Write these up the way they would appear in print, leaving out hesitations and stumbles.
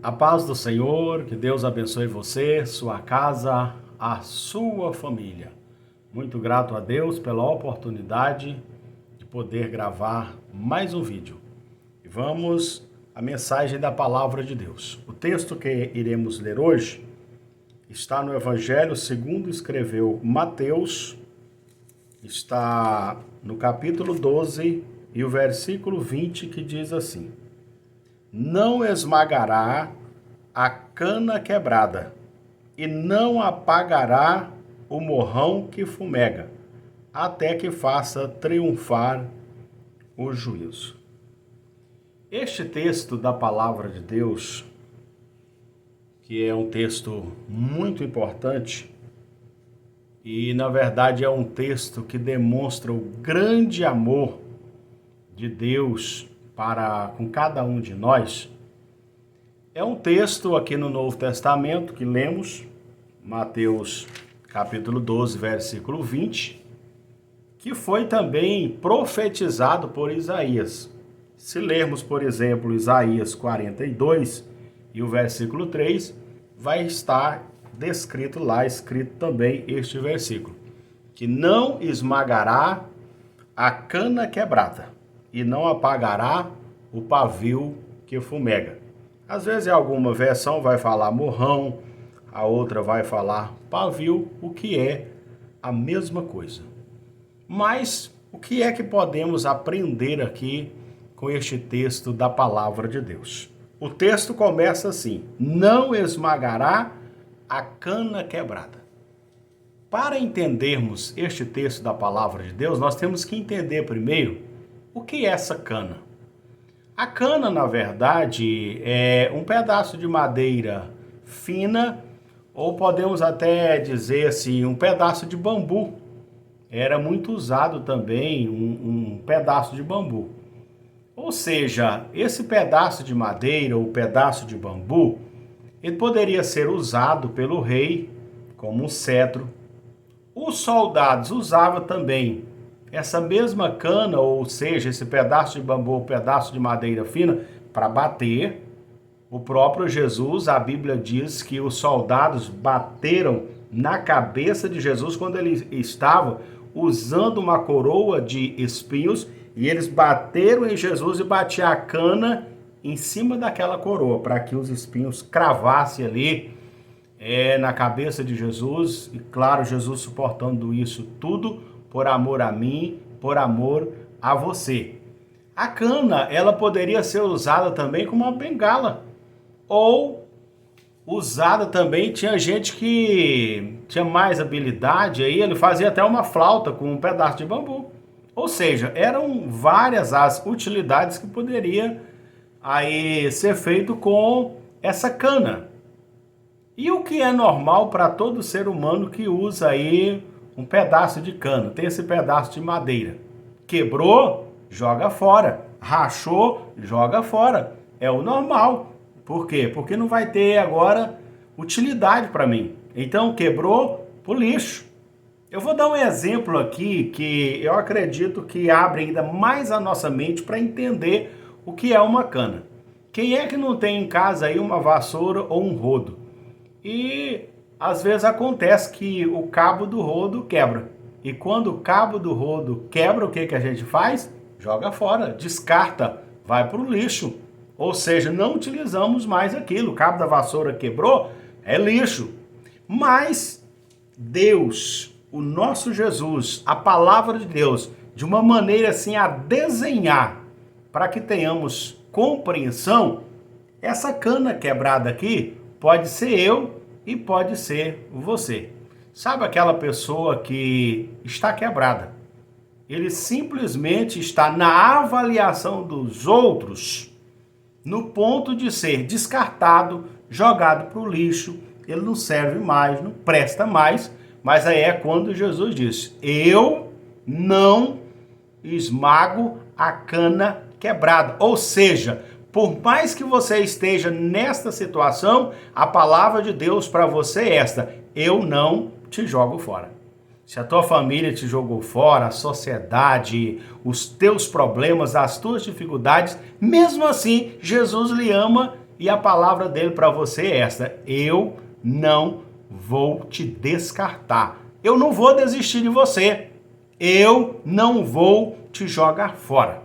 A paz do Senhor, que Deus abençoe você, sua casa, a sua família. Muito grato a Deus pela oportunidade de poder gravar mais um vídeo. E vamos à mensagem da palavra de Deus. O texto que iremos ler hoje está no Evangelho segundo escreveu Mateus, está no capítulo 12 e o versículo 20, que diz assim: Não esmagará a cana quebrada, e não apagará o morrão que fumega, até que faça triunfar o juízo. Este texto da palavra de Deus, que é um texto muito importante, e na verdade é um texto que demonstra o grande amor de Deus para com cada um de nós. É um texto aqui no Novo Testamento que lemos, Mateus capítulo 12, versículo 20, que foi também profetizado por Isaías. Se lermos, por exemplo, Isaías 42 e o versículo 3, vai estar descrito lá, escrito também este versículo, que não esmagará a cana quebrada e não apagará o pavio que fumega. Às vezes alguma versão vai falar morrão, a outra vai falar pavio, o que é a mesma coisa. Mas o que é que podemos aprender aqui com este texto da palavra de Deus? O texto começa assim: não esmagará a cana quebrada. Para entendermos este texto da palavra de Deus, nós temos que entender primeiro o que é essa cana. A cana, na verdade, é um pedaço de madeira fina, ou podemos até dizer assim, um pedaço de bambu. Era muito usado também um pedaço de bambu. Ou seja, esse pedaço de madeira ou pedaço de bambu, ele poderia ser usado pelo rei como um cetro. Os soldados usavam também essa mesma cana, ou seja, esse pedaço de bambu ou pedaço de madeira fina, para bater. O próprio Jesus, a Bíblia diz que os soldados bateram na cabeça de Jesus quando ele estava usando uma coroa de espinhos, e eles bateram em Jesus e batiam a cana em cima daquela coroa, para que os espinhos cravassem ali na cabeça de Jesus. E claro, Jesus suportando isso tudo por amor a mim, por amor a você. A cana, ela poderia ser usada também como uma bengala, ou usada também, tinha gente que tinha mais habilidade, aí ele fazia até uma flauta com um pedaço de bambu. Ou seja, eram várias as utilidades que poderia aí ser feito com essa cana. E o que é normal para todo ser humano que usa aí um pedaço de cana, tem esse pedaço de madeira. Quebrou, joga fora. Rachou, joga fora. É o normal. Por quê? Porque não vai ter agora utilidade para mim. Então quebrou pro lixo. Eu vou dar um exemplo aqui que eu acredito que abre ainda mais a nossa mente para entender o que é uma cana. Quem é que não tem em casa aí uma vassoura ou um rodo? E às vezes acontece que o cabo do rodo quebra. E quando o cabo do rodo quebra, o que a gente faz? Joga fora, descarta, vai para o lixo. Ou seja, não utilizamos mais aquilo. O cabo da vassoura quebrou, é lixo. Mas Deus, o nosso Jesus, a palavra de Deus, de uma maneira assim a desenhar, para que tenhamos compreensão, essa cana quebrada aqui pode ser eu e pode ser você. Sabe aquela pessoa que está quebrada? Ele simplesmente está na avaliação dos outros, no ponto de ser descartado, jogado para o lixo. Ele não serve mais, não presta mais. Mas aí é quando Jesus diz: eu não esmago a cana quebrada. Ou seja, por mais que você esteja nesta situação, a palavra de Deus para você é esta: eu não te jogo fora. Se a tua família te jogou fora, a sociedade, os teus problemas, as tuas dificuldades, mesmo assim, Jesus lhe ama e a palavra dele para você é esta: eu não vou te descartar. Eu não vou desistir de você. Eu não vou te jogar fora.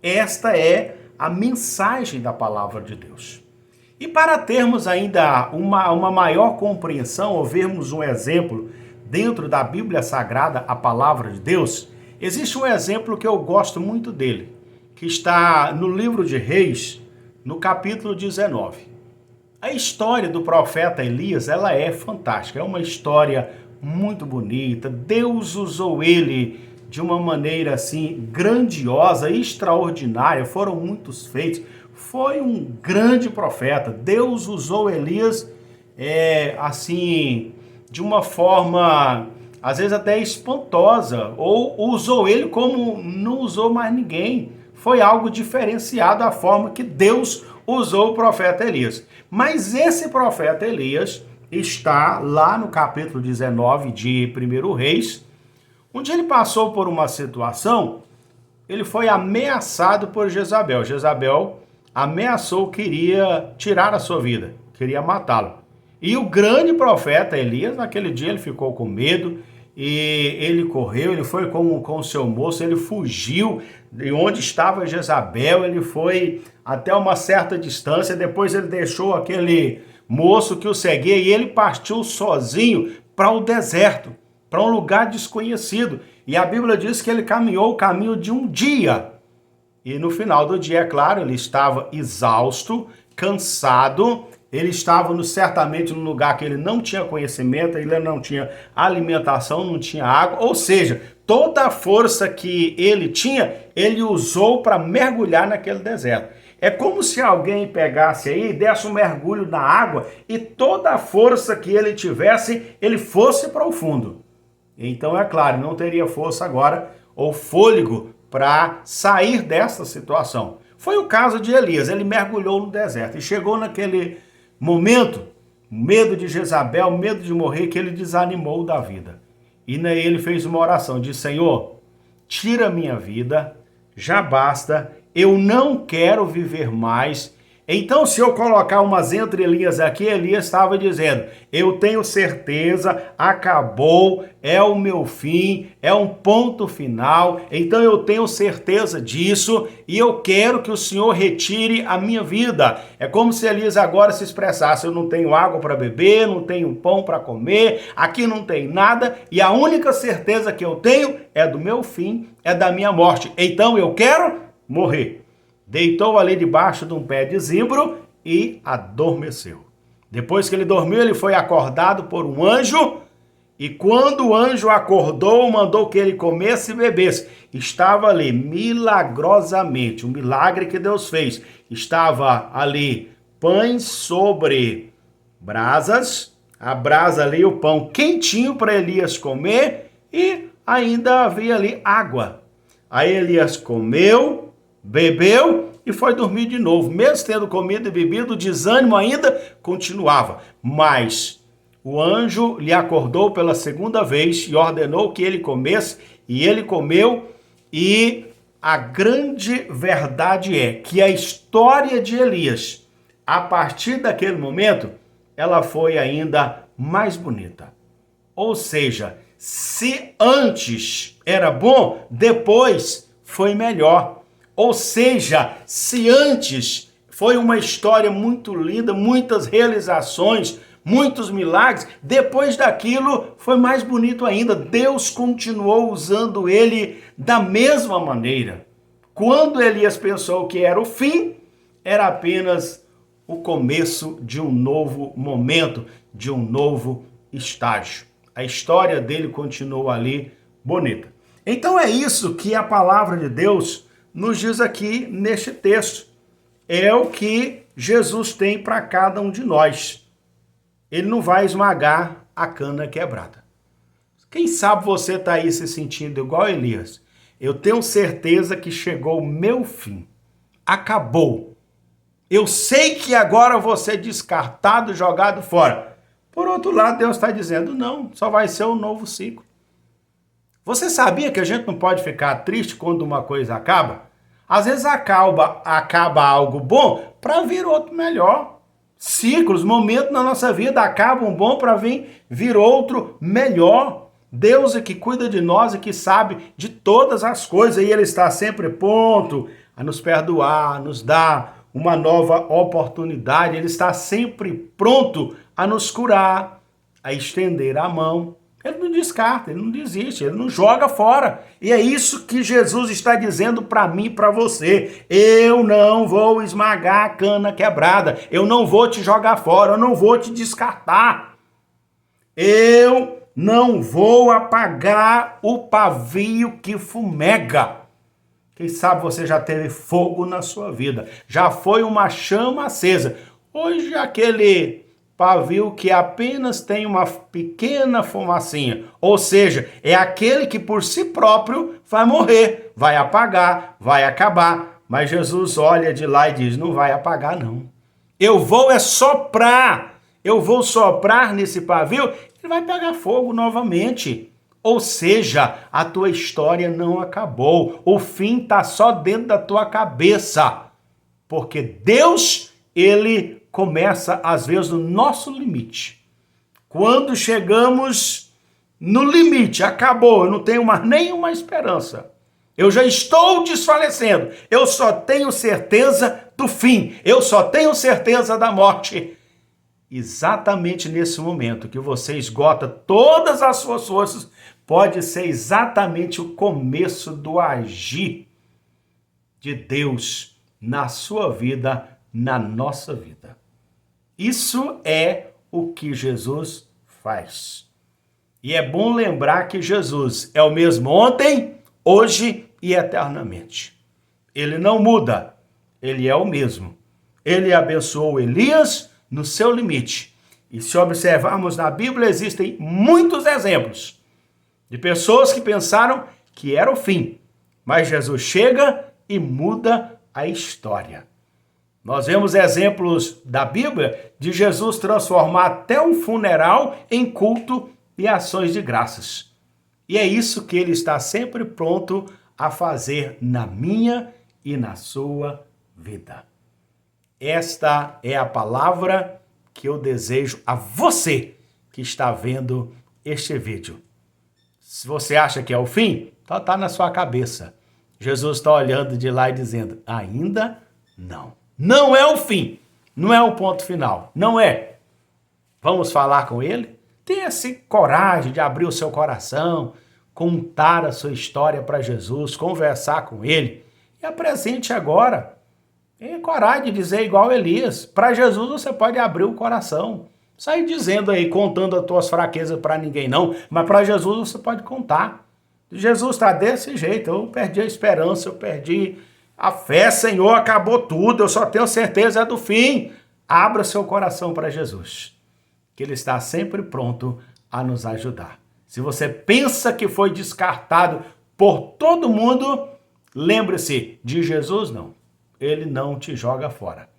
Esta é a mensagem da palavra de Deus. E para termos ainda uma maior compreensão, ou vermos um exemplo dentro da Bíblia Sagrada, a palavra de Deus, existe um exemplo que eu gosto muito dele, que está no livro de Reis, no capítulo 19. A história do profeta Elias, ela é fantástica, é uma história muito bonita. Deus usou ele de uma maneira assim grandiosa, extraordinária, foram muitos feitos. Foi um grande profeta. Deus usou Elias assim de uma forma às vezes até espantosa, ou usou ele como não usou mais ninguém. Foi algo diferenciado a forma que Deus usou o profeta Elias. Mas esse profeta Elias está lá no capítulo 19 de 1 Reis, onde ele passou por uma situação. Ele foi ameaçado por Jezabel. Jezabel ameaçou, queria tirar a sua vida, queria matá-lo. E o grande profeta Elias, naquele dia, ele ficou com medo e ele correu, ele foi com o seu moço, ele fugiu de onde estava Jezabel, ele foi até uma certa distância, depois ele deixou aquele moço que o seguia e ele partiu sozinho para o deserto, para um lugar desconhecido. E a Bíblia diz que ele caminhou o caminho de um dia. E no final do dia, é claro, ele estava exausto, cansado, ele estava certamente num lugar que ele não tinha conhecimento, ele não tinha alimentação, não tinha água, ou seja, toda a força que ele tinha, ele usou para mergulhar naquele deserto. É como se alguém pegasse aí, desse um mergulho na água e toda a força que ele tivesse, ele fosse para o fundo. Então, é claro, não teria força agora ou fôlego para sair dessa situação. Foi o caso de Elias, ele mergulhou no deserto e chegou naquele momento, medo de Jezabel, medo de morrer, que ele desanimou da vida. E ele fez uma oração, disse: Senhor, tira minha vida, já basta, eu não quero viver mais. Então, se eu colocar umas entrelinhas aqui, Elias estava dizendo: eu tenho certeza, acabou, é o meu fim, é um ponto final, então eu tenho certeza disso e eu quero que o Senhor retire a minha vida. É como se Elias agora se expressasse: eu não tenho água para beber, não tenho pão para comer, aqui não tem nada e a única certeza que eu tenho é do meu fim, é da minha morte. Então eu quero morrer. Deitou ali debaixo de um pé de zimbro e adormeceu. Depois que ele dormiu, ele foi acordado por um anjo, e quando o anjo acordou, mandou que ele comesse e bebesse. Estava ali milagrosamente, um milagre que Deus fez. Estava ali pães sobre brasas, a brasa ali, o pão quentinho para Elias comer, e ainda havia ali água. Aí Elias comeu, bebeu e foi dormir de novo. Mesmo tendo comido e bebido, o desânimo ainda continuava. Mas o anjo lhe acordou pela segunda vez e ordenou que ele comesse, e ele comeu. E a grande verdade é que a história de Elias, a partir daquele momento, ela foi ainda mais bonita. Ou seja, se antes era bom, depois foi melhor. Ou seja, se antes foi uma história muito linda, muitas realizações, muitos milagres, depois daquilo foi mais bonito ainda. Deus continuou usando ele da mesma maneira. Quando Elias pensou que era o fim, era apenas o começo de um novo momento, de um novo estágio. A história dele continuou ali bonita. Então é isso que a palavra de Deus nos diz aqui neste texto. É o que Jesus tem para cada um de nós. Ele não vai esmagar a cana quebrada. Quem sabe você está aí se sentindo igual Elias. Eu tenho certeza que chegou o meu fim. Acabou. Eu sei que agora vou ser descartado, jogado fora. Por outro lado, Deus está dizendo: não, só vai ser um novo ciclo. Você sabia que a gente não pode ficar triste quando uma coisa acaba? Às vezes acaba algo bom para vir outro melhor. ciclos, momentos na nossa vida acabam bom para vir outro melhor. Deus é que cuida de nós e que sabe de todas as coisas, e Ele está sempre pronto a nos perdoar, a nos dar uma nova oportunidade. Ele está sempre pronto a nos curar, a estender a mão. Ele não descarta, ele não desiste, ele não joga fora. E é isso que Jesus está dizendo para mim e para você. Eu não vou esmagar a cana quebrada, eu não vou te jogar fora, eu não vou te descartar. Eu não vou apagar o pavio que fumega. Quem sabe você já teve fogo na sua vida, já foi uma chama acesa. Hoje aquele pavio que apenas tem uma pequena fumacinha, ou seja, é aquele que por si próprio vai morrer, vai apagar, vai acabar. Mas Jesus olha de lá e diz, não vai apagar não. Eu vou soprar nesse pavio, ele vai pegar fogo novamente. Ou seja, a tua história não acabou, o fim está só dentro da tua cabeça, porque Deus, Ele começa às vezes no nosso limite. Quando chegamos no limite, acabou, eu não tenho mais nenhuma esperança. Eu já estou desfalecendo, eu só tenho certeza do fim, eu só tenho certeza da morte. Exatamente nesse momento que você esgota todas as suas forças, pode ser exatamente o começo do agir de Deus na sua vida, na nossa vida. Isso é o que Jesus faz. E é bom lembrar que Jesus é o mesmo ontem, hoje e eternamente. Ele não muda, ele é o mesmo. Ele abençoou Elias no seu limite. E se observarmos na Bíblia, existem muitos exemplos de pessoas que pensaram que era o fim, mas Jesus chega e muda a história. Nós vemos exemplos da Bíblia de Jesus transformar até um funeral em culto e ações de graças. E é isso que ele está sempre pronto a fazer na minha e na sua vida. Esta é a palavra que eu desejo a você que está vendo este vídeo. Se você acha que é o fim, então está na sua cabeça. Jesus está olhando de lá e dizendo, ainda não. Não é o fim, não é o ponto final, não é. Vamos falar com ele? Tenha essa coragem de abrir o seu coração, contar a sua história para Jesus, conversar com ele. E apresente agora. Tenha coragem de dizer igual Elias. Para Jesus você pode abrir o coração. Sair dizendo aí, contando as tuas fraquezas para ninguém não, mas para Jesus você pode contar. Jesus está desse jeito, eu perdi a esperança, eu perdi a fé, Senhor, acabou tudo, eu só tenho certeza do fim. Abra seu coração para Jesus, que Ele está sempre pronto a nos ajudar. Se você pensa que foi descartado por todo mundo, lembre-se, de Jesus não. Ele não te joga fora.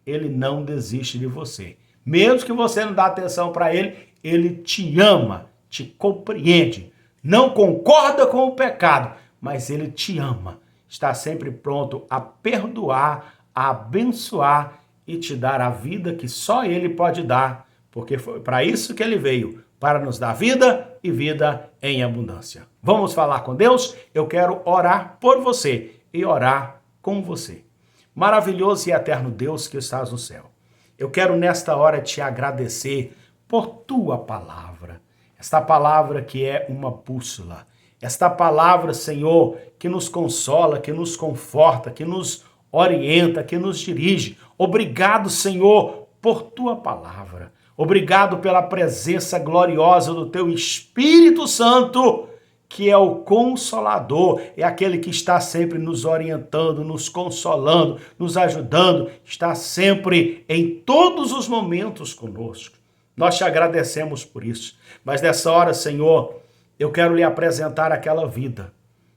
Ele não desiste de você. Mesmo que você não dê atenção para ele, ele te ama, te compreende. Não concorda com o pecado, mas ele te ama. Está sempre pronto a perdoar, a abençoar e te dar a vida que só ele pode dar. Porque foi para isso que ele veio, para nos dar vida e vida em abundância. Vamos falar com Deus? Eu quero orar por você e orar com você. Maravilhoso e eterno Deus que estás no céu. Eu quero nesta hora te agradecer por tua palavra. Esta palavra que é uma bússola. Esta palavra, Senhor, que nos consola, que nos conforta, que nos orienta, que nos dirige. Obrigado, Senhor, por tua palavra. Obrigado pela presença gloriosa do teu Espírito Santo, que é o Consolador, é aquele que está sempre nos orientando, nos consolando, nos ajudando, está sempre em todos os momentos conosco. Nós te agradecemos por isso. Mas nessa hora, Senhor, eu quero lhe apresentar aquela vida,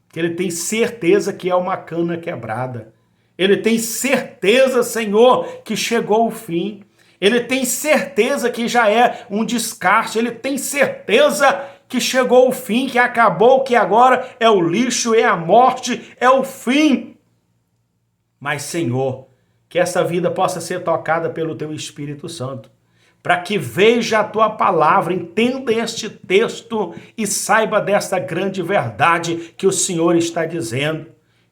que ele tem certeza que é uma cana quebrada. Ele tem certeza, Senhor, que chegou o fim. Ele tem certeza que já é um descarte. Ele tem certeza que chegou o fim, que acabou, que agora é o lixo, é a morte, é o fim. Mas, Senhor, que essa vida possa ser tocada pelo teu Espírito Santo, para que veja a tua palavra, entenda este texto e saiba desta grande verdade que o Senhor está dizendo.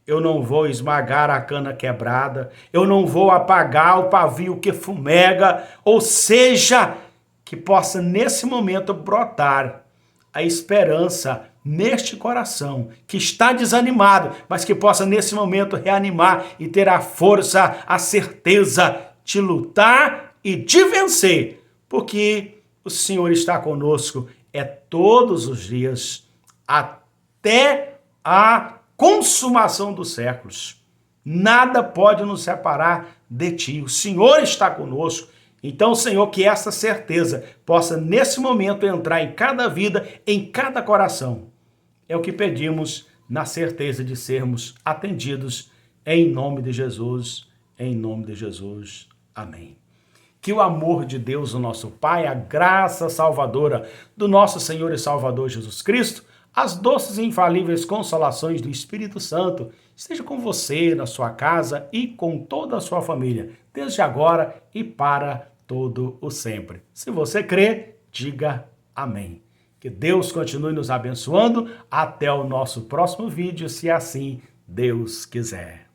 Eu não vou esmagar a cana quebrada, eu não vou apagar o pavio que fumega, ou seja, que possa nesse momento brotar a esperança neste coração que está desanimado, mas que possa nesse momento reanimar e ter a força, a certeza de lutar e de vencer, porque o Senhor está conosco todos os dias até a consumação dos séculos. Nada pode nos separar de ti. O Senhor está conosco. Então, Senhor, que essa certeza possa nesse momento entrar em cada vida, em cada coração. É o que pedimos na certeza de sermos atendidos em nome de Jesus, em nome de Jesus. Amém. Que o amor de Deus, o nosso Pai, a graça salvadora do nosso Senhor e Salvador Jesus Cristo, as doces e infalíveis consolações do Espírito Santo esteja com você, na sua casa e com toda a sua família, desde agora e para todo o sempre. Se você crê, diga amém. Que Deus continue nos abençoando. Até o nosso próximo vídeo, se assim Deus quiser.